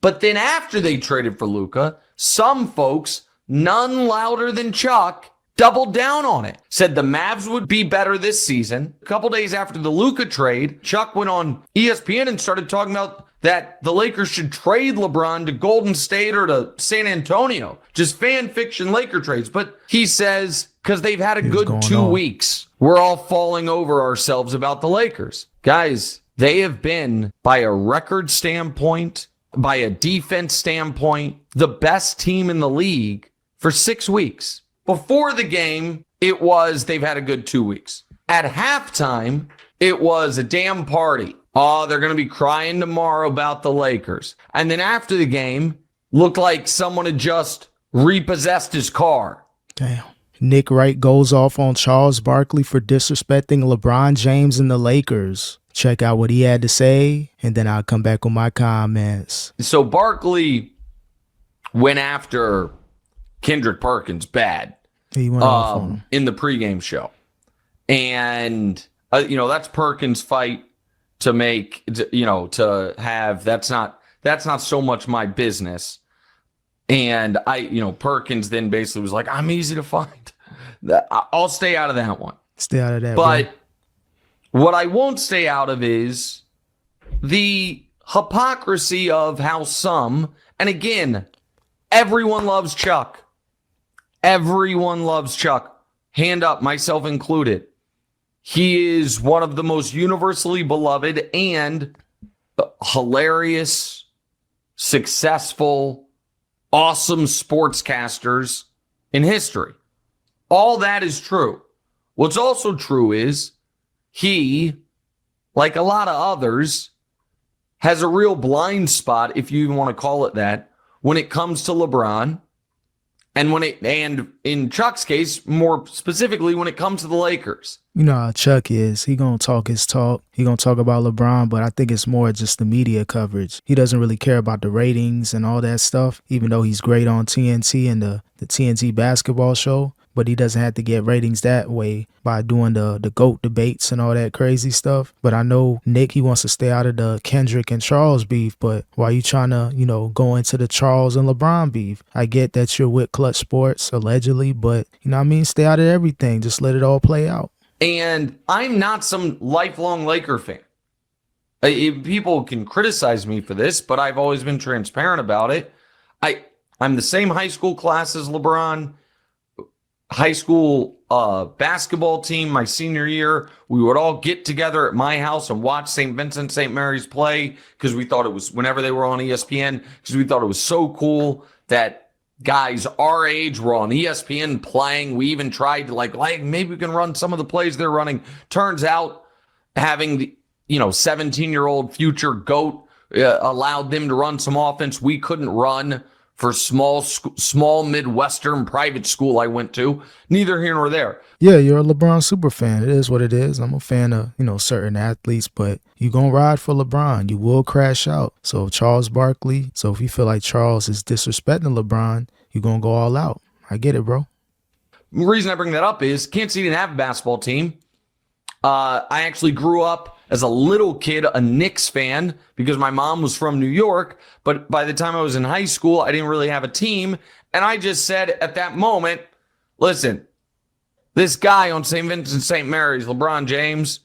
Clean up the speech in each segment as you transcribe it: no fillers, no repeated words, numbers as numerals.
But then after they traded for Luka, some folks, none louder than Chuck, doubled down on it. Said the Mavs would be better this season. A couple days after the Luka trade, Chuck went on ESPN and started talking about that the Lakers should trade LeBron to Golden State or to San Antonio. Just fan fiction Laker trades. But he says, because they've had a good 2 weeks, we're all falling over ourselves about the Lakers. Guys, they have been, by a record standpoint, by a defense standpoint, the best team in the league for 6 weeks. Before the game, it was they've had a good 2 weeks. At halftime, it was a damn party. Oh, they're going to be crying tomorrow about the Lakers. And then after the game, looked like someone had just repossessed his car. Damn. Nick Wright goes off on Charles Barkley for disrespecting LeBron James and the Lakers. Check out what he had to say, and then I'll come back with my comments. So Barkley went after Kendrick Perkins bad He went off on him in the pregame show. And, that's Perkins' fight to make, to have, that's not so much my business. And Perkins then basically was like, I'm easy to find. I'll stay out of that one. Stay out of that. But bro. What I won't stay out of is the hypocrisy of how some, and again, everyone loves Chuck. Everyone loves Chuck. Hand up, myself included. He is one of the most universally beloved and hilarious, successful, awesome sportscasters in history. All that is true. What's also true is he, like a lot of others, has a real blind spot, if you even want to call it that, when it comes to LeBron. And in Chuck's case, more specifically, when it comes to the Lakers. You know how Chuck is. He gonna talk his talk. He gonna talk about LeBron, but I think it's more just the media coverage. He doesn't really care about the ratings and all that stuff, even though he's great on TNT and the TNT basketball show. But he doesn't have to get ratings that way by doing the GOAT debates and all that crazy stuff. But I know Nick, he wants to stay out of the Kendrick and Charles beef. But why are you trying to, go into the Charles and LeBron beef? I get that you're with Clutch Sports, allegedly, but, stay out of everything. Just let it all play out. And I'm not some lifelong Laker fan. People can criticize me for this, but I've always been transparent about it. I'm the same high school class as LeBron. High school basketball team my senior year, we would all get together at my house and watch St. Vincent St. Mary's play because we thought it was, whenever they were on ESPN, because we thought it was so cool that guys our age were on ESPN playing. We even tried to like maybe we can run some of the plays they're running. Turns out having the 17-year-old future GOAT allowed them to run some offense we couldn't run for small Midwestern private school I went to. Neither here nor there. Yeah, you're a LeBron super fan. It is what it is. I'm a fan of, certain athletes, but you're going to ride for LeBron. You will crash out. So Charles Barkley, if you feel like Charles is disrespecting LeBron, you're going to go all out. I get it, bro. The reason I bring that up is Kansas City didn't have a basketball team. I actually grew up as a little kid, a Knicks fan, because my mom was from New York. But by the time I was in high school, I didn't really have a team. And I just said at that moment, listen, this guy on St. Vincent St. Mary's, LeBron James,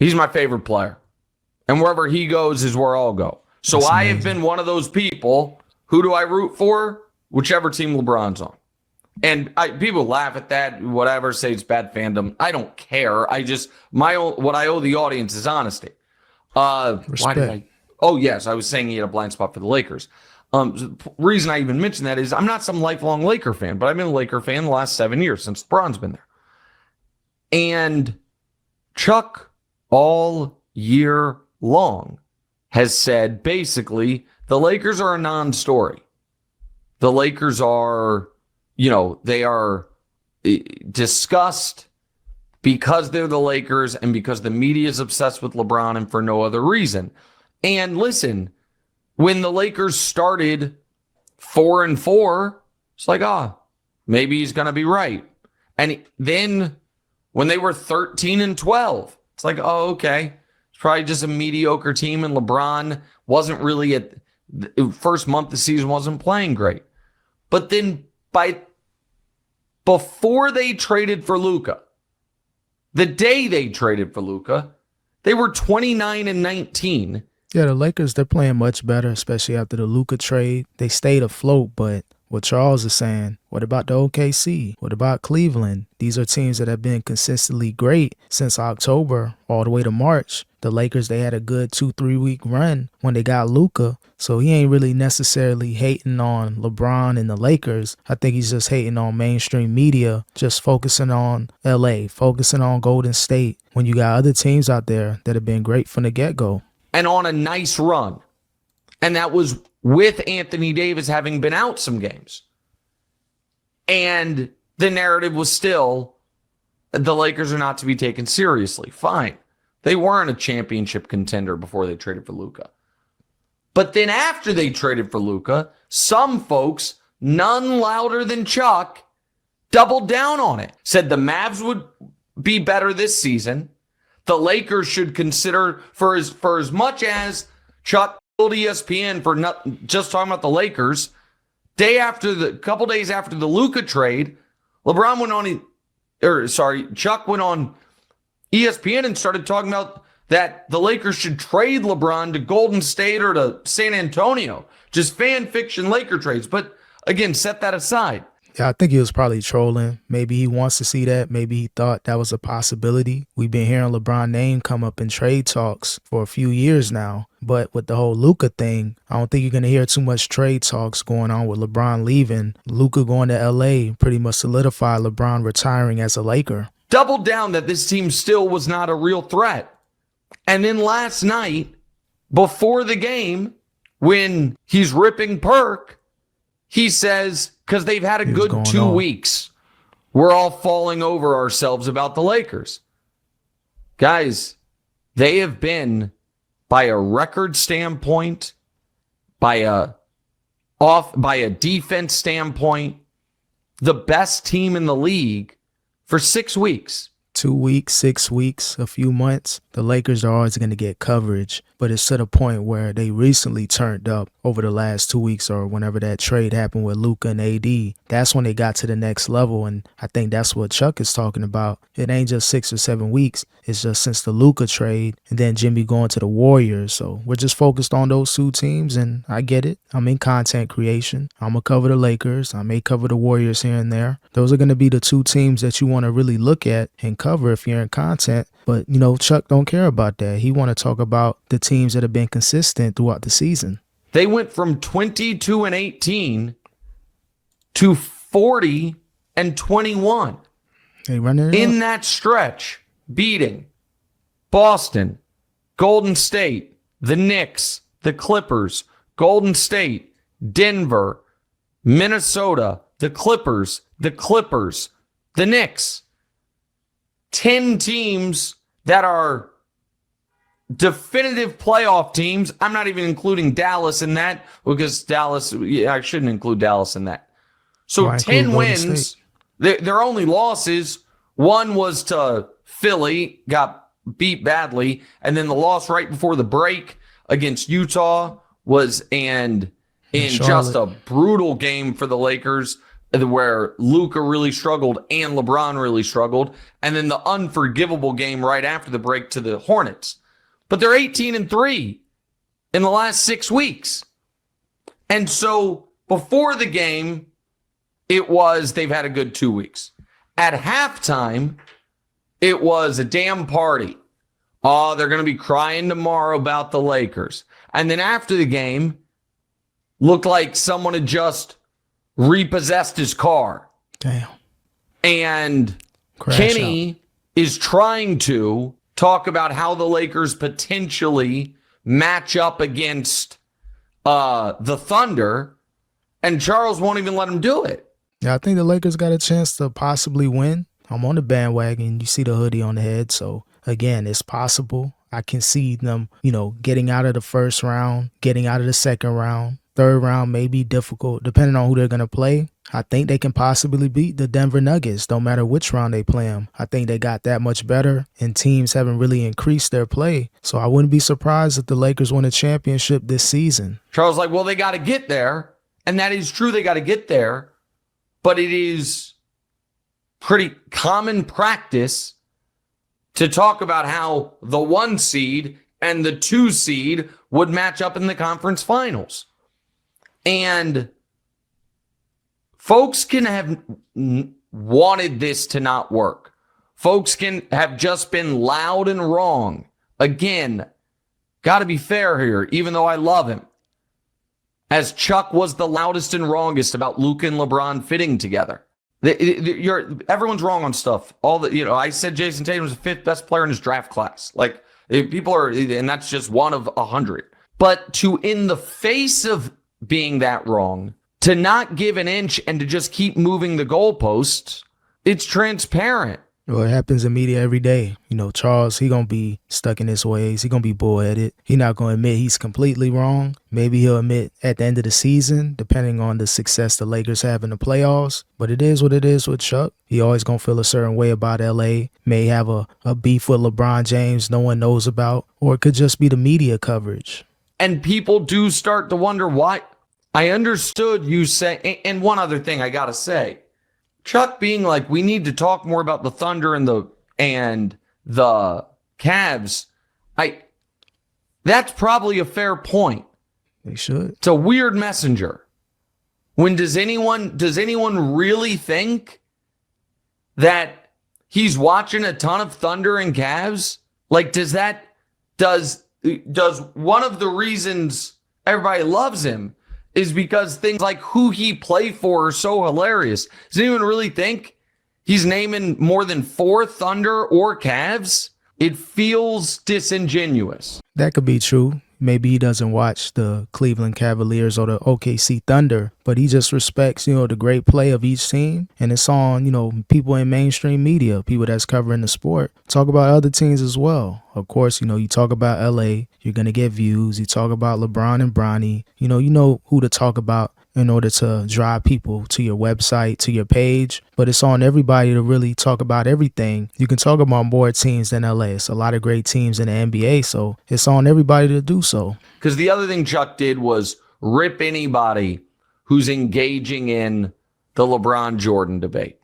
he's my favorite player. And wherever he goes is where I'll go. So I have been one of those people. Who do I root for? Whichever team LeBron's on. And people laugh at that, whatever, say it's bad fandom. I don't care. What I owe the audience is honesty. Respect. Yes, I was saying he had a blind spot for the Lakers. The reason I even mentioned that is I'm not some lifelong Laker fan, but I've been a Laker fan the last 7 years since LeBron's been there. And Chuck, all year long, has said basically the Lakers are a non-story. The Lakers are... they are discussed because they're the Lakers and because the media is obsessed with LeBron and for no other reason. And listen, when the Lakers started 4-4, it's like, maybe he's going to be right. And then when they were 13-12, it's like, okay, it's probably just a mediocre team. And LeBron wasn't really The first month the season wasn't playing great. But then before they traded for Luka, the day they traded for Luka, they were 29-19. Yeah, the Lakers, they're playing much better, especially after the Luka trade. They stayed afloat, but what Charles is saying, what about the OKC? What about Cleveland? These are teams that have been consistently great since October all the way to March. The Lakers, they had a good 2-3 week run when they got Luka. So he ain't really necessarily hating on LeBron and the Lakers. I think he's just hating on mainstream media, just focusing on LA, focusing on Golden State, when you got other teams out there that have been great from the get-go. And on a nice run. And that was with Anthony Davis having been out some games. And the narrative was still, the Lakers are not to be taken seriously. Fine. They weren't a championship contender before they traded for Luka. But then after they traded for Luka, some folks, none louder than Chuck, doubled down on it. Said the Mavs would be better this season. The Lakers should consider, for as much as Chuck told ESPN for not just talking about the Lakers, couple days after the Luka trade, Chuck went on ESPN and started talking about that the Lakers should trade LeBron to Golden State or to San Antonio. Just fan fiction Laker trades. But again, set that aside. Yeah, I think he was probably trolling. Maybe he wants to see that. Maybe he thought that was a possibility. We've been hearing LeBron's name come up in trade talks for a few years now. But with the whole Luka thing, I don't think you're going to hear too much trade talks going on with LeBron leaving. Luka going to LA pretty much solidified LeBron retiring as a Laker. Doubled down that this team still was not a real threat. And then last night, before the game, when he's ripping Perk, he says, because they've had a good 2 weeks, we're all falling over ourselves about the Lakers. Guys, they have been, by a record standpoint, by a defense standpoint, the best team in the league for 6 weeks. 2 weeks, 6 weeks, a few months, the Lakers are always going to get coverage. But it's to the point where they recently turned up over the last 2 weeks or whenever that trade happened with Luka and AD. That's when they got to the next level. And I think that's what Chuck is talking about. It ain't just 6 or 7 weeks. It's just since the Luka trade and then Jimmy going to the Warriors. So we're just focused on those two teams. And I get it. I'm in content creation. I'm going to cover the Lakers. I may cover the Warriors here and there. Those are going to be the two teams that you want to really look at and cover if you're in content. But, Chuck don't care about that. He want to talk about the teams that have been consistent throughout the season. They went from 22-18 to 40-21. They running in that stretch, beating Boston, Golden State, the Knicks, the Clippers, Golden State, Denver, Minnesota, the Clippers, the Knicks. 10 teams that are definitive playoff teams. I'm not even including Dallas in that because I shouldn't include Dallas in that. So 10 wins. Their only losses, one was to Philly, got beat badly, and then the loss right before the break against Utah was in just a brutal game for the Lakers, where Luka really struggled and LeBron really struggled, and then the unforgivable game right after the break to the Hornets. But they're 18-3 in the last 6 weeks. And so before the game, they've had a good 2 weeks. At halftime, it was a damn party. Oh, they're going to be crying tomorrow about the Lakers. And then after the game, looked like someone had just repossessed his car. Damn. And Kenny is trying to talk about how the Lakers potentially match up against the Thunder, and Charles won't even let him do it. Yeah, I think the Lakers got a chance to possibly win. I'm on the bandwagon. You see the hoodie on the head. So, again, it's possible. I can see them, getting out of the first round, getting out of the second round. Third round may be difficult, depending on who they're going to play. I think they can possibly beat the Denver Nuggets, no matter which round they play them. I think they got that much better, and teams haven't really increased their play. So I wouldn't be surprised if the Lakers win a championship this season. Charles, like, well, they got to get there. And that is true. They got to get there. But it is pretty common practice to talk about how the 1 seed and the 2 seed would match up in the conference finals. And folks can have wanted this to not work. Folks can have just been loud and wrong. Again, got to be fair here, even though I love him. As Chuck was the loudest and wrongest about Luka and LeBron fitting together. Everyone's wrong on stuff. I said Jason Tatum was the 5th best player in his draft class. Like, people are, and that's just one of 100. But to, in the face of being that wrong, to not give an inch and to just keep moving the goalposts, it's transparent. Well, it happens in media every day. Charles, he going to be stuck in his ways. He going to be bullheaded. He not going to admit he's completely wrong. Maybe he'll admit at the end of the season, depending on the success the Lakers have in the playoffs. But it is what it is with Chuck. He always going to feel a certain way about L.A. May have a beef with LeBron James no one knows about. Or it could just be the media coverage. And people do start to wonder why. I understood you say, and one other thing I got to say. Chuck being like, we need to talk more about the Thunder and the Cavs. That's probably a fair point. They should. It's a weird messenger. Does anyone really think that he's watching a ton of Thunder and Cavs? Like, does one of the reasons everybody loves him is because things like who he play for are so hilarious? Does anyone really think he's naming more than 4 Thunder or Cavs? It feels disingenuous. That could be true. Maybe he doesn't watch the Cleveland Cavaliers or the OKC Thunder, but he just respects, the great play of each team. And it's on, people in mainstream media, people that's covering the sport, talk about other teams as well. Of course, you talk about LA, you're going to get views. You talk about LeBron and Bronny, you know who to talk about in order to drive people to your website, to your page. But it's on everybody to really talk about everything. You can talk about more teams than LA. It's a lot of great teams in the NBA, so it's on everybody to do so. Because the other thing Chuck did was rip anybody who's engaging in the LeBron Jordan debate.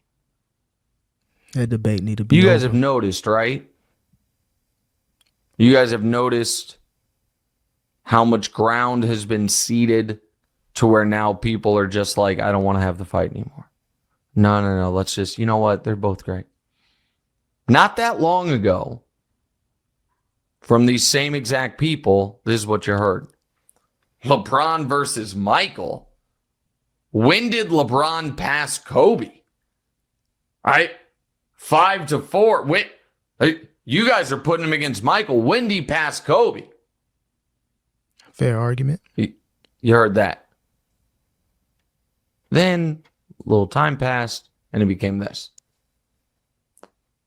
That debate need to be You guys over. have noticed, right? You guys have noticed how much ground has been ceded to where now people are just like, I don't want to have the fight anymore. No. Let's just, you know what? They're both great. Not that long ago, from these same exact people, this is what you heard. LeBron versus Michael. When did LeBron pass Kobe? All right. 5-4. Wait, you guys are putting him against Michael. When did he pass Kobe? Fair argument. You heard that. Then a little time passed and it became this.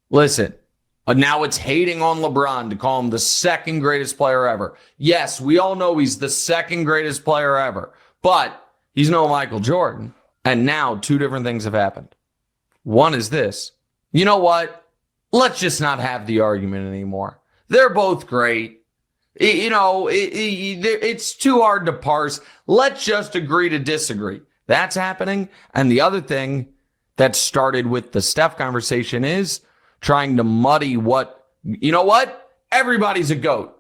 Listen, now it's hating on LeBron to call him the 2nd greatest player ever. Yes, we all know he's the 2nd greatest player ever, but he's no Michael Jordan. And now 2 different things have happened. One is this. You know what? Let's just not have the argument anymore. They're both great. It's too hard to parse. Let's just agree to disagree. That's happening. And the other thing that started with the Steph conversation is trying to muddy everybody's a GOAT.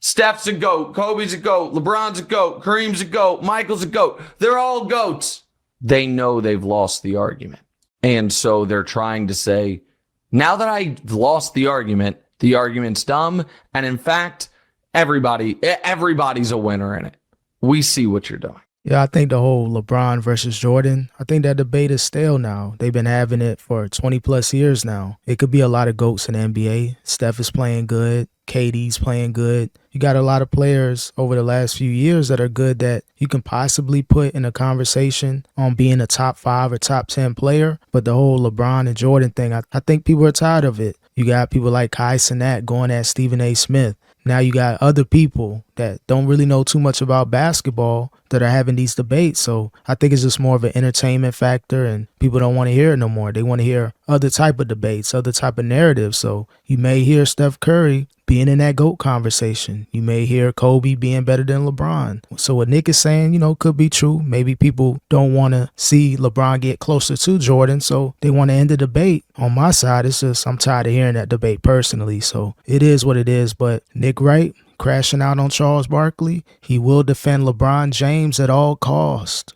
Steph's a GOAT. Kobe's a GOAT. LeBron's a GOAT. Kareem's a GOAT. Michael's a GOAT. They're all GOATs. They know they've lost the argument. And so they're trying to say, now that I lost the argument's dumb. And in fact, everybody's a winner in it. We see what you're doing. Yeah, I think the whole LeBron versus Jordan, I think that debate is stale now. They've been having it for 20 plus years now. It could be a lot of GOATs in the NBA. Steph is playing good. KD's playing good. You got a lot of players over the last few years that are good that you can possibly put in a conversation on being a top 5 or top 10 player. But the whole LeBron and Jordan thing, I think people are tired of it. You got people like Kai Cenat going at Stephen A. Smith. Now you got other people that don't really know too much about basketball that are having these debates. So I think it's just more of an entertainment factor, and people don't want to hear it no more. They want to hear other type of debates, other type of narratives. So you may hear Steph Curry being in that GOAT conversation. You may hear Kobe being better than LeBron. So what Nick is saying, could be true. Maybe people don't want to see LeBron get closer to Jordan, so they want to end the debate. On my side, it's just I'm tired of hearing that debate personally. So it is what it is. But Nick Wright crashing out on Charles Barkley, he will defend LeBron James at all costs.